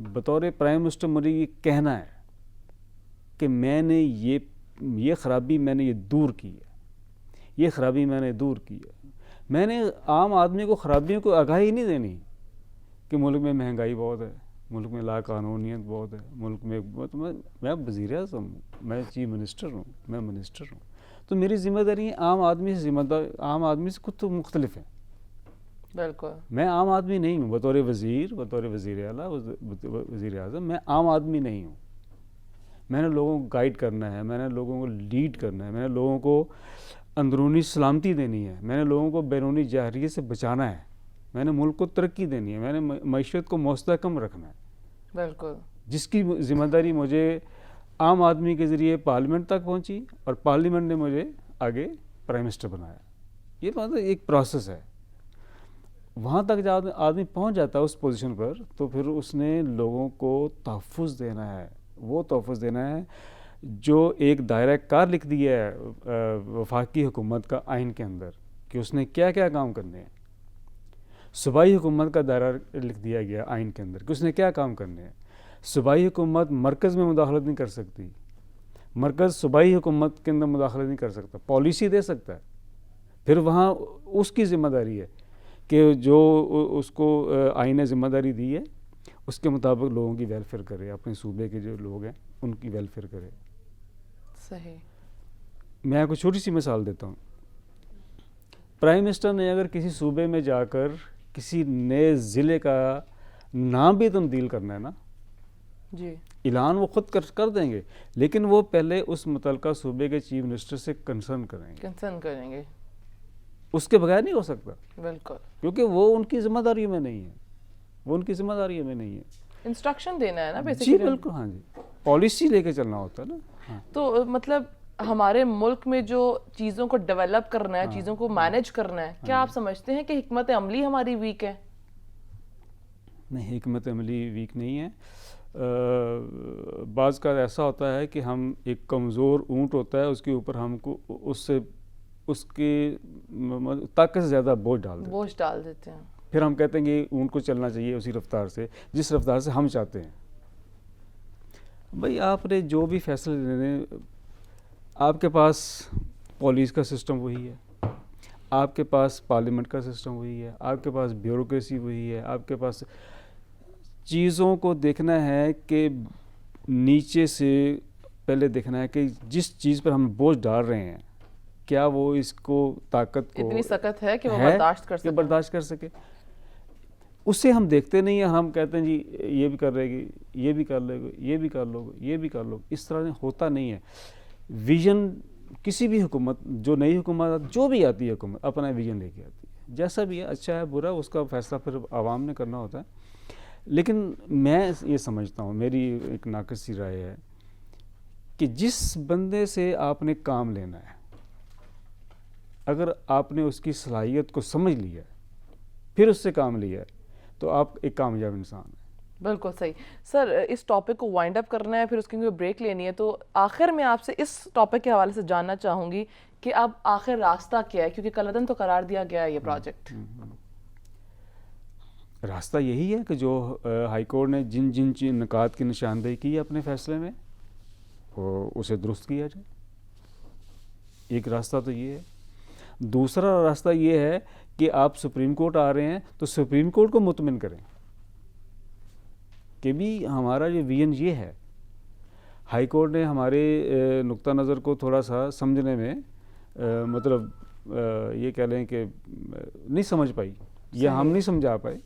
بطور پرائم منسٹر مجھے یہ کہنا ہے کہ میں نے یہ خرابی میں نے یہ دور کی ہے، یہ خرابی میں نے دور کی ہے۔ میں نے عام آدمی کو خرابیوں کو آگاہی نہیں دینی کہ ملک میں مہنگائی بہت ہے، ملک میں لا قانونیت بہت ہے، ملک میں میں وزیر اعظم ہوں، میں چیف منسٹر ہوں، میں منسٹر ہوں، تو میری ذمہ داری عام آدمی سے عام آدمی سے کچھ تو مختلف ہے۔ بالکل میں عام آدمی نہیں ہوں، بطور وزیر اعلیٰ، وزیر اعظم میں عام آدمی نہیں ہوں۔ میں نے لوگوں کو گائیڈ کرنا ہے، میں نے لوگوں کو لیڈ کرنا ہے، میں نے لوگوں کو اندرونی سلامتی دینی ہے، میں نے لوگوں کو بیرونی جارحیت سے بچانا ہے، میں نے ملک کو ترقی دینی ہے، میں نے معیشت کو مستحکم رکھنا ہے، بالکل، جس کی ذمہ داری مجھے عام آدمی کے ذریعے پارلیمنٹ تک پہنچی، اور پارلیمنٹ نے مجھے آگے پرائم منسٹر بنایا۔ یہ مطلب ایک پروسیس ہے، وہاں تک جب آدمی پہنچ جاتا ہے اس پوزیشن پر، تو پھر اس نے لوگوں کو تحفظ دینا ہے، وہ تحفظ دینا ہے جو ایک دائرہ کار لکھ دیا ہے وفاقی حکومت کا آئین کے اندر کہ اس نے کیا کیا کام کرنے ہیں۔ صوبائی حکومت کا دائرہ لکھ دیا گیا آئین کے اندر کہ اس نے کیا کام کرنے ہیں۔ صوبائی حکومت مرکز میں مداخلت نہیں کر سکتی، مرکز صوبائی حکومت کے اندر مداخلت نہیں کر سکتا، پالیسی دے سکتا ہے، پھر وہاں اس کی ذمہ داری ہے کہ جو اس کو آئین نے ذمہ داری دی ہے اس کے مطابق لوگوں کی ویلفیئر کرے، اپنے صوبے کے جو لوگ ہیں ان کی ویلفیئر کرے۔ صحیح، میں آپ کو چھوٹی سی مثال دیتا ہوں۔ پرائم منسٹر نے اگر کسی صوبے میں جا کر کسی نئے ضلع کا نام بھی تبدیل کرنا ہے نا، جی، اعلان وہ خود کر دیں گے، لیکن وہ پہلے اس متعلقہ صوبے کے چیف منسٹر سے کنسرن کریں گے، اس کے بغیر نہیں ہو سکتا، بالکل، کیونکہ وہ ان کی ذمہ داریوں میں نہیں ہے، وہ ان کی ذمہ داریوں میں نہیں ہے۔ انسٹرکشن دینا ہے نا بیسیکلی، جی بالکل، ہاں جی، پالیسی لے کے چلنا ہوتا ہے نا۔ ہاں، تو مطلب ہمارے ملک میں جو چیزوں کو ڈیولپ کرنا ہے، چیزوں کو مینیج کرنا ہے، کیا آپ سمجھتے ہیں کہ حکمت عملی ہماری ویک ہے؟ نہیں، حکمت عملی ویک نہیں ہے۔ بعض کا ایسا ہوتا ہے کہ ہم ایک کمزور اونٹ ہوتا ہے، اس کے اوپر ہم کو اس کے طاقت سے زیادہ بوجھ ڈال دیتے ہیں۔ بوجھ ڈال دیتے ہیں، پھر ہم کہتے ہیں کہ اونٹ کو چلنا چاہیے اسی رفتار سے جس رفتار سے ہم چاہتے ہیں. بھائی آپ نے جو بھی فیصلے لینے، آپ کے پاس پولیس کا سسٹم وہی ہے، آپ کے پاس پارلیمنٹ کا سسٹم وہی ہے، آپ کے پاس بیوروکریسی وہی ہے، آپ کے پاس چیزوں کو دیکھنا ہے کہ نیچے سے پہلے دیکھنا ہے کہ جس چیز پر ہم بوجھ ڈال رہے ہیں کیا وہ اس کو طاقت کو اتنی سخت ہے کہ وہ برداشت کر کہ سکے. برداشت کر سکے. اسے ہم دیکھتے نہیں ہیں، ہم کہتے ہیں جی یہ بھی کر رہے گی، یہ بھی کر لے گا، یہ بھی کر لو گے، یہ بھی کر لو. اس طرح ہوتا نہیں ہے. ویژن کسی بھی حکومت، جو نئی حکومت جو بھی آتی ہے حکومت اپنا ویژن لے کے آتی ہے، جیسا بھی ہے، اچھا ہے برا، اس کا فیصلہ پھر عوام نے کرنا ہوتا ہے. لیکن میں یہ سمجھتا ہوں، میری ایک ناقص سی رائے ہے کہ جس بندے سے آپ نے کام لینا ہے، اگر آپ نے اس کی صلاحیت کو سمجھ لیا پھر اس سے کام لیا تو آپ ایک کامیاب انسان ہیں. بالکل صحیح. سر اس ٹاپک کو وائنڈ اپ کرنا ہے، پھر اس کی کوئی بریک لینی ہے، تو آخر میں آپ سے اس ٹاپک کے حوالے سے جاننا چاہوں گی کہ اب آخر راستہ کیا ہے، کیونکہ کالعدم تو قرار دیا گیا ہے یہ پروجیکٹ. راستہ یہی ہے کہ جو ہائی کورٹ نے جن جن نکات کی نشاندہی کی ہے اپنے فیصلے میں اسے درست کیا جائے. ایک راستہ تو یہ ہے. دوسرا راستہ یہ ہے کہ آپ سپریم کورٹ آ رہے ہیں تو سپریم کورٹ کو مطمئن کریں کہ بھی ہمارا یہ ویژن یہ ہے. ہائی کورٹ نے ہمارے نقطہ نظر کو تھوڑا سا سمجھنے میں مطلب یہ کہہ لیں کہ نہیں سمجھ پائی یا ہم نہیں سمجھا پائے،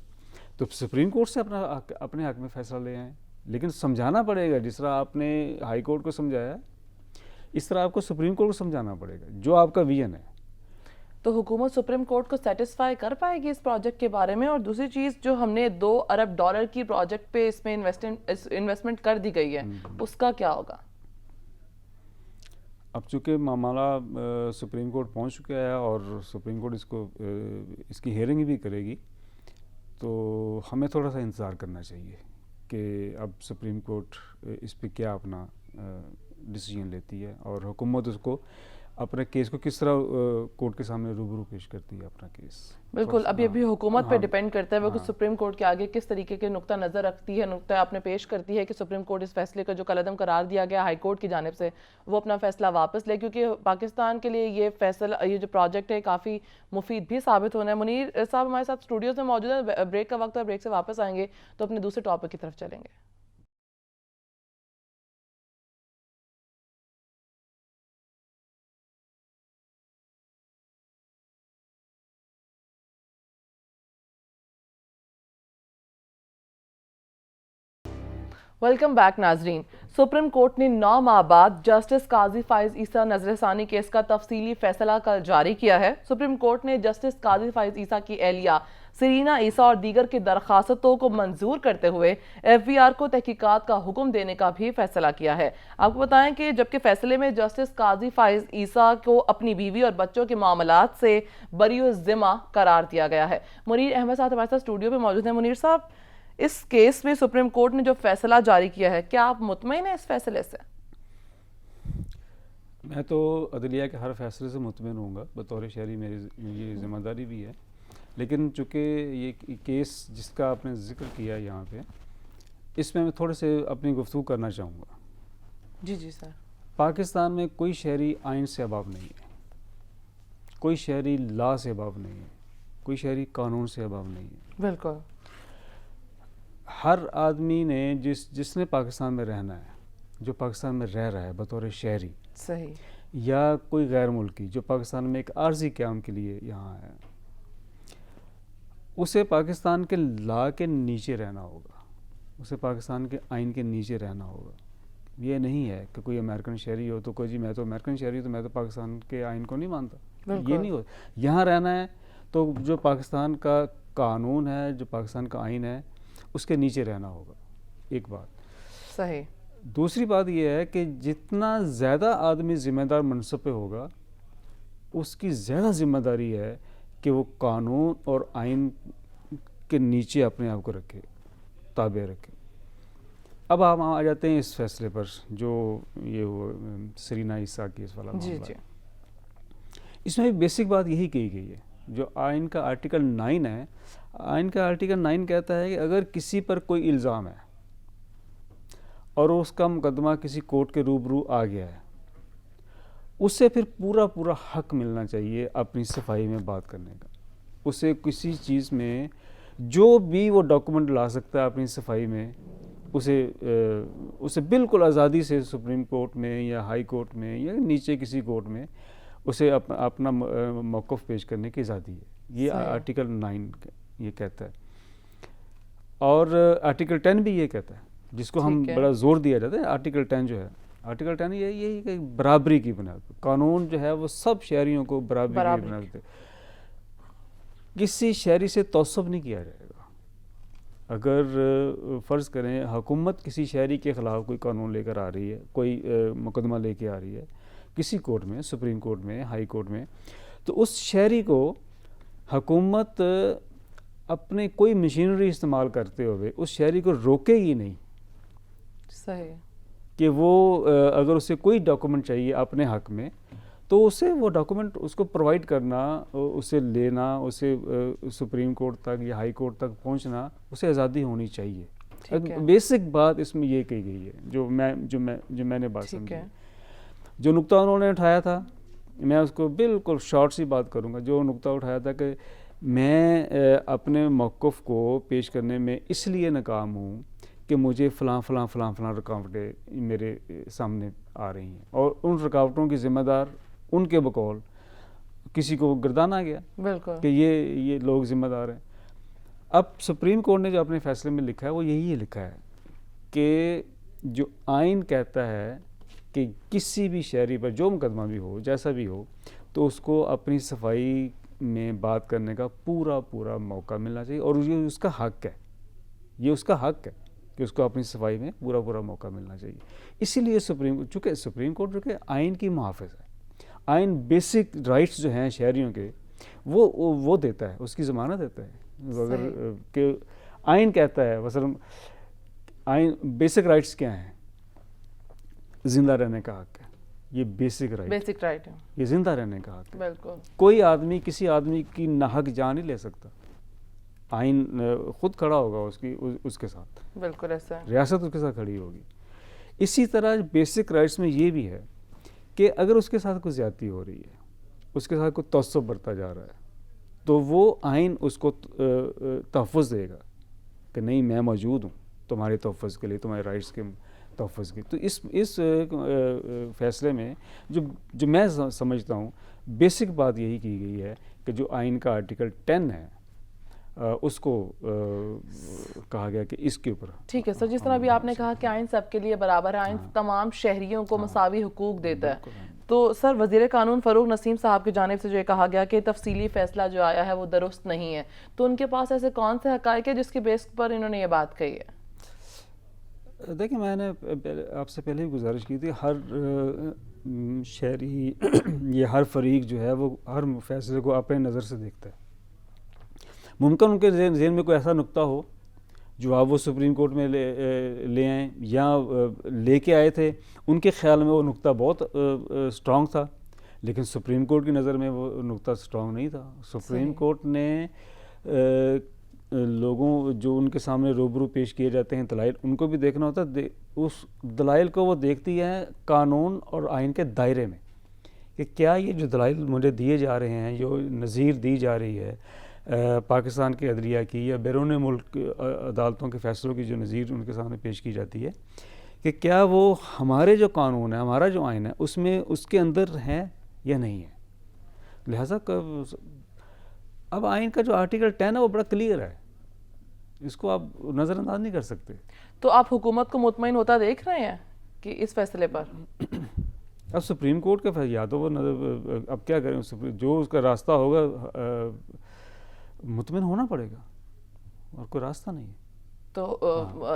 تو سپریم کورٹ سے اپنے حق میں فیصلہ لے آئیں. لیکن سمجھانا پڑے گا، جس طرح آپ نے ہائی کورٹ کو سمجھایا اس طرح آپ کو سپریم کورٹ کو سمجھانا پڑے گا جو آپ کا ویژن ہے. تو حکومت سپریم کورٹ کو سیٹسفائی کر پائے گی اس پروجیکٹ کے بارے میں؟ اور دوسری چیز، جو ہم نے $2 ارب کی پروجیکٹ پہ اس میں انویسٹمنٹ کر دی گئی ہے، اس کا کیا ہوگا؟ اب چونکہ معاملہ سپریم کورٹ پہنچ چکا ہے اور سپریم کورٹ اس کی ہیئرنگ بھی کرے گی، تو ہمیں تھوڑا سا انتظار کرنا چاہیے کہ اب سپریم کورٹ اس پہ کیا اپنا ڈیسیجن لیتی ہے اور حکومت اس کو اپنے کیس کو کس طرح کورٹ کے سامنے روبرو پیش کرتی ہے اپنا کیس. بالکل، ابھی حکومت پہ ڈیپینڈ کرتا ہے وہ سپریم کورٹ کے آگے کس طریقے کے نقطہ نظر رکھتی ہے، نقطہ اپنے پیش کرتی ہے کہ سپریم کورٹ اس فیصلے کا جو کالعدم قرار دیا گیا ہائی کورٹ کی جانب سے وہ اپنا فیصلہ واپس لے، کیونکہ پاکستان کے لیے یہ جو پروجیکٹ ہے کافی مفید بھی ثابت ہونا ہے. منیر صاحب ہمارے ساتھ اسٹوڈیوز میں موجود ہیں، بریک کا وقت ہے، بریک سے واپس آئیں گے تو اپنے دوسرے ٹاپک کی طرف چلیں گے. ویلکم بیک ناظرین. سپریم کورٹ نے 9 ماہ بعد جسٹس قاضی فائز عیسیٰ نظر ثانی کیس کا تفصیلی فیصلہ کل جاری کیا ہے. سپریم کورٹ نے جسٹس قاضی فائز عیسیٰ کی اہلیہ سرینا عیسیٰ اور دیگر کی درخواستوں کو منظور کرتے ہوئے FBR کو تحقیقات کا حکم دینے کا بھی فیصلہ کیا ہے. آپ کو بتائیں کہ جبکہ فیصلے میں جسٹس قاضی فائز عیسیٰ کو اپنی بیوی اور بچوں کے معاملات سے بری الذمہ قرار دیا گیا ہے. منیر احمد صاحب ہمارے ساتھ اسٹوڈیو میں موجود ہیں. منیر صاحب، اس کیس میں سپریم کورٹ نے جو فیصلہ جاری کیا ہے، کیا آپ مطمئن ہیں اس فیصلے سے؟ میں تو عدلیہ کے ہر فیصلے سے مطمئن ہوں گا، بطور شہری میری یہ ذمہ داری بھی ہے. لیکن چونکہ یہ کیس جس کا آپ نے ذکر کیا یہاں پہ، اس میں تھوڑے سے اپنی گفتگو کرنا چاہوں گا. جی سر. پاکستان میں کوئی شہری آئین سے اباب نہیں ہے، کوئی شہری لا سے اباب نہیں ہے، کوئی شہری قانون سے اباب نہیں ہے. بالکل. ہر آدمی نے جس نے پاکستان میں رہنا ہے، جو پاکستان میں رہ رہا ہے بطور شہری، صحیح، یا کوئی غیر ملکی جو پاکستان میں ایک عارضی قیام کے لیے یہاں ہے، اسے پاکستان کے لا کے نیچے رہنا ہوگا، اسے پاکستان کے آئین کے نیچے رہنا ہوگا. یہ نہیں ہے کہ کوئی امریکن شہری ہو تو کوئی جی میں تو امریکن شہری ہوں تو میں تو پاکستان کے آئین کو نہیں مانتا. یہ نہیں ہو. یہاں رہنا ہے تو جو پاکستان کا قانون ہے، جو پاکستان کا آئین ہے، اس کے نیچے رہنا ہوگا. ایک بات. صحیح. دوسری بات یہ ہے کہ جتنا زیادہ آدمی ذمہ دار منصب پہ ہوگا، اس کی زیادہ ذمہ داری ہے کہ وہ قانون اور آئین کے نیچے اپنے آپ کو رکھے، تابع رکھے. اب آپ آ جاتے ہیں اس فیصلے پر جو یہ سرینا عیسیٰ کیس والا معاملہ ہے. اس میں بھی بیسک بات یہی کہی گئی ہے جو آئین کا آرٹیکل 9 ہے، آئین کا آرٹیکل 9 کہتا ہے کہ اگر کسی پر کوئی الزام ہے اور اس کا مقدمہ کسی کورٹ کے روبرو آ گیا ہے، اسے پھر پورا حق ملنا چاہیے اپنی صفائی میں بات کرنے کا. اسے کسی چیز میں جو بھی وہ ڈاکومنٹ لا سکتا ہے اپنی صفائی میں، اسے بالکل آزادی سے سپریم کورٹ میں یا ہائی کورٹ میں یا نیچے کسی کورٹ میں اسے اپنا موقف پیش کرنے کی آزادی ہے. یہ آرٹیکل 9 یہ کہتا ہے. اور آرٹیکل 10 بھی یہ کہتا ہے، جس کو ہم بڑا زور دیا جاتا ہے. آرٹیکل 10 جو ہے، آرٹیکل 10 یہی کہ برابری کی بنیاد پر قانون جو ہے وہ سب شہریوں کو برابری کی بنیاد پہ، کسی شہری سے تعصب نہیں کیا جائے گا. اگر فرض کریں حکومت کسی شہری کے خلاف کوئی قانون لے کر آ رہی ہے، کوئی مقدمہ لے کے آ رہی ہے کسی کورٹ میں، سپریم کورٹ میں، ہائی کورٹ میں، تو اس شہری کو حکومت اپنے کوئی مشینری استعمال کرتے ہوئے اس شہری کو روکے گی نہیں. صحیح. کہ وہ اگر اسے کوئی ڈاکومنٹ چاہیے اپنے حق میں تو اسے وہ ڈاکومنٹ اس کو پرووائڈ کرنا، اسے لینا، اسے سپریم کورٹ تک یا ہائی کورٹ تک پہنچنا، اسے آزادی ہونی چاہیے. بیسک بات اس میں یہ کہی گئی ہے جو میں نے بات سمجھی. جو نقطہ انہوں نے اٹھایا تھا، میں اس کو بالکل شارٹ سی بات کروں گا. جو نقطہ اٹھایا تھا کہ میں اپنے موقف کو پیش کرنے میں اس لیے ناکام ہوں کہ مجھے فلاں رکاوٹیں میرے سامنے آ رہی ہیں، اور ان رکاوٹوں کی ذمہ دار ان کے بقول کسی کو گردانا گیا کہ یہ لوگ ذمہ دار ہیں. اب سپریم کورٹ نے جو اپنے فیصلے میں لکھا ہے وہ یہی لکھا ہے کہ جو آئین کہتا ہے کہ کسی بھی شہری پر جو مقدمہ بھی ہو، جیسا بھی ہو، تو اس کو اپنی صفائی میں بات کرنے کا پورا موقع ملنا چاہیے، اور یہ اس کا حق ہے. یہ اس کا حق ہے کہ اس کو اپنی صفائی میں پورا موقع ملنا چاہیے. اسی لیے چونکہ سپریم کورٹ جو کہ آئین کی محافظ ہے، آئین بیسک رائٹس جو ہیں شہریوں کے وہ دیتا ہے، اس کی ضمانت دیتا ہے. اگر کہ آئین کہتا ہے مثلا آئین بیسک رائٹس کیا ہیں؟ زندہ رہنے کا حق ہے. یہ بیسک رائٹ ہے، یہ زندہ رہنے کا حق ہے. بالکل. کوئی آدمی کسی آدمی کی ناحق جان نہیں لے سکتا. آئین خود کھڑا ہوگا اس کے ساتھ، بالکل ایسا ہے، ریاست اس کے ساتھ کھڑی ہوگی. اسی طرح بیسک رائٹس میں یہ بھی ہے کہ اگر اس کے ساتھ کوئی زیادتی ہو رہی ہے، اس کے ساتھ کوئی تعصب برتا جا رہا ہے، تو وہ آئین اس کو تحفظ دے گا کہ نہیں، میں موجود ہوں تمہارے تحفظ کے لیے، تمہارے رائٹس کے تحفظ کی. تو اس فیصلے میں جو میں سمجھتا ہوں بیسک بات یہی کی گئی ہے کہ جو آئین کا آرٹیکل 10 ہے اس کو کہا گیا کہ اس کے اوپر. ٹھیک ہے سر، جس طرح بھی آپ نے کہا کہ آئین سب کے لیے برابر ہے، آئین تمام شہریوں کو مساوی حقوق دیتا ہے. تو سر وزیر قانون فاروق نسیم صاحب کی جانب سے جو یہ کہا گیا کہ تفصیلی فیصلہ جو آیا ہے وہ درست نہیں ہے، تو ان کے پاس ایسے کون سے حقائق ہے جس کے بیس پر انہوں نے یہ بات کہی ہے؟ دیکھیں، میں نے آپ سے پہلے ہی گزارش کی تھی، ہر شہری یہ ہر فریق جو ہے وہ ہر فیصلے کو اپنے نظر سے دیکھتا ہے. ممکن ان کے ذہن میں کوئی ایسا نقطہ ہو جو آپ وہ سپریم کورٹ میں لے آئیں یا لے کے آئے تھے، ان کے خیال میں وہ نقطہ بہت اسٹرانگ تھا، لیکن سپریم کورٹ کی نظر میں وہ نقطہ اسٹرانگ نہیں تھا. سپریم کورٹ نے لوگوں جو ان کے سامنے روبرو پیش کیے جاتے ہیں دلائل، ان کو بھی دیکھنا ہوتا ہے. اس دلائل کو وہ دیکھتی ہے قانون اور آئین کے دائرے میں کہ کیا یہ جو دلائل مجھے دیے جا رہے ہیں، جو نظیر دی جا رہی ہے پاکستان کے عدلیہ کی یا بیرون ملک عدالتوں کے فیصلوں کی جو نظیر ان کے سامنے پیش کی جاتی ہے، کہ کیا وہ ہمارے جو قانون ہے، ہمارا جو آئین ہے، اس میں اس کے اندر ہے یا نہیں ہے. لہٰذا اب آئین کا جو آرٹیکل 10 ہے وہ بڑا کلیئر ہے، اس کو آپ نظر انداز نہیں کر سکتے. تو آپ حکومت کو مطمئن ہوتا دیکھ رہے ہیں کہ اس فیصلے پر؟ اب سپریم کورٹ کا فیصلہ، یا تو وہ اب کیا کریں، جو اس کا راستہ ہوگا مطمئن ہونا پڑے گا، اور کوئی راستہ نہیں ہے. تو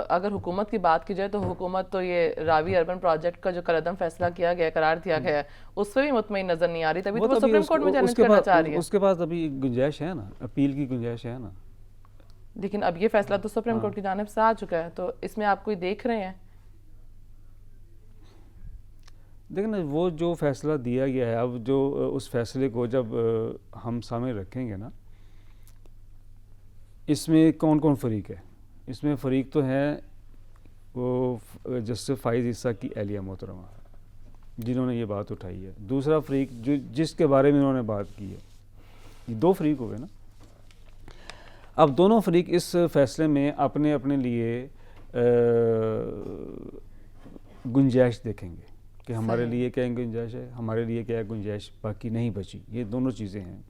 اگر حکومت کی بات کی جائے تو حکومت تو یہ راوی اربن پروجیکٹ کا جو کلعدم فیصلہ کیا گیا، قرار دیا گیا ہے، اس پہ بھی مطمئن نظر نہیں آ رہی، تبھی تو وہ سپریم کورٹ میں چیلنج کرنا چاہ رہی ہے. اس کے پاس ابھی گنجائش ہے نا، اپیل کی گنجائش ہے نا. لیکن اب یہ فیصلہ تو سپریم کورٹ کی جانب سے آ چکا ہے، تو اس میں آپ کوئی دیکھ رہے ہیں؟ دیکھیں نا وہ جو فیصلہ دیا گیا ہے، اب جو اس فیصلے کو جب ہم سامنے رکھیں گے نا، اس میں کون کون فریق ہے؟ اس میں فریق تو ہیں وہ جسٹس فائز عیسیٰ کی اہلیہ محترمہ جنہوں نے یہ بات اٹھائی ہے، دوسرا فریق جس کے بارے میں انہوں نے بات کی ہے، یہ دو فریق ہو گئے نا۔ اب دونوں فریق اس فیصلے میں اپنے اپنے لیے گنجائش دیکھیں گے کہ ہمارے لیے کیا گنجائش ہے، ہمارے لیے کیا گنجائش باقی نہیں بچی۔ یہ دونوں چیزیں ہیں۔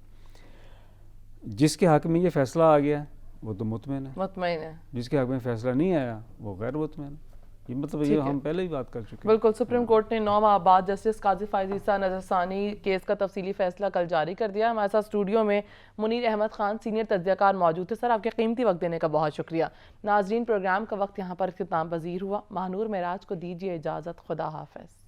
جس کے حق میں یہ فیصلہ آ گیا وہ تو مطمئن ہے، جس کے حق میں فیصلہ نہیں آیا وہ غیر مطمئن ہے۔ یہ مطلب یہ ہم پہلے ہی بات کر چکے ہیں۔ بالکل، سپریم کورٹ نے 9 ماہ بعد جسٹس قاضی فائز عیسیٰ نظر ثانی کیس کا تفصیلی فیصلہ کل جاری کر دیا۔ ہمارے ساتھ اسٹوڈیو میں منیر احمد خان سینئر تجزیہ کار موجود تھے۔ سر، آپ کے قیمتی وقت دینے کا بہت شکریہ۔ ناظرین، پروگرام کا وقت یہاں پر اختتام پذیر ہوا۔ ماہنور معراج کو دیجیے اجازت، خدا حافظ۔